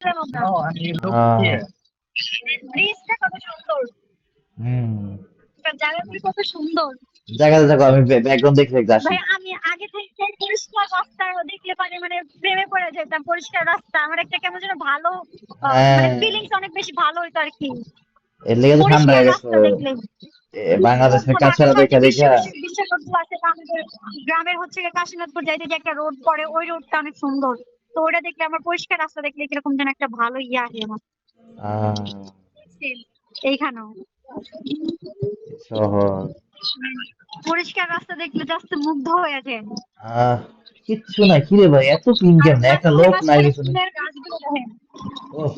Oh, and you look here. ব্রিজটা কত সুন্দর, হুম। জায়গাগুলি কত সুন্দর। জায়গাতে দেখো আমি ব্যাকগ্রাউন্ড দেখে দেখে আসি। ভাই আমি আগে থেকে পরিষ্কার রাস্তা দেখলে পারে মানে প্রেমে পড়ে যেতাম। পরিষ্কার রাস্তা আমার একটা কেমন যেন ভালো মানে হ্যাঁ, ফিলিংস অনেক বেশি ভালো হইতো আর কি এর লেগে তো ঠান্ডা পরিষ্কার হয়ে গেছে। রাস্তা দেখলে। বাংলাদেশের ঢাকা কাছেরা শহরে দেখা বিশ্ব দেখা। বিশ্বকর্ম আছে, আমাদের গ্রামের হচ্ছে গিয়ে কাশীনাথপুর যাইতে যে একটা রোড পড়ে, ওই রোডটা অনেক সুন্দর। তো ওটা দেখলে আমার পরিষ্কার রাস্তা দেখলে কিরকম যেন একটা ভালো ইয়ে আসে আমার আহ, এইখানেও। শহর। পরিষ্কার রাস্তা দেখলে জাস্ট মুগ্ধ হয়ে যায়। আহ, কিচ্ছু নাই, কিরে ভাই এত ক্লিন আর কেমনে, একটা রাস্তার লোক নাই মাঝখানে পিছনে। ফুলের গাছগুলো দেখেন, ওহ,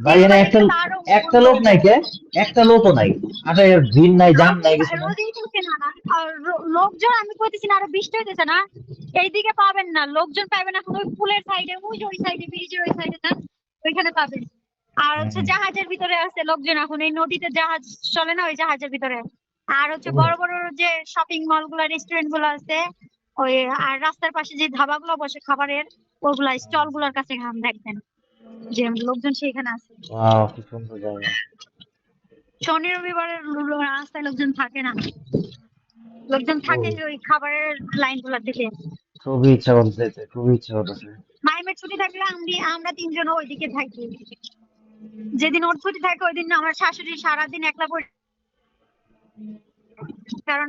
ভাই এনে এগুলো একটা দেখলে তো আরো একটা মুগ্ধ লোক হয়ে নাই যায়। কে, একটা লোকও নাই। আরে ভিড় নাই, জাম নাই, কিছু নাই। রোদেই থাকে না। আর লোকজন আমি কইতেছি না, আরো বৃষ্টি হইতেছে না, এইদিকে পাবেন না, লোকজন পাবেন এখন ওই পুলের সাইডে, ওই যে ওই সাইডে, ব্রিজের ওই সাইডে না, ওইখানে পাবেন। আর হচ্ছে হুম। জাহাজের ভিতরে আছে লোকজন, এখন এই নদীতে জাহাজ চলে না, ওই জাহাজের ভিতরে। আর হচ্ছে ওহ, বড় বড় যে শপিং মল গুলা, রেস্টুরেন্ট গুলো আছে ওই, আর রাস্তার পাশে যে ধাবাগুলো বসে খাবারের, ওগুলা স্টল গুলার কাছে দেখবেন যে লোকজন সেখানে আছে। ওয়াও, কি সুন্দর জায়গা। শনি রবিবারের রাস্তায় লোকজন থাকে না, লোকজন থাকে খুবই যে ওই খাবারের লাইন গুলার দিকে। খুবই ইচ্ছা করতেছে, খুবই ইচ্ছা করতেছে। মাইমের ছুটি থাকলে আমরা তিনজন ওইদিকে থাকি। যেদিন ওর ছুটি থাকে ওই দিন আমার শাশুড়ি সারাদিন একলা পড়ে, কারণ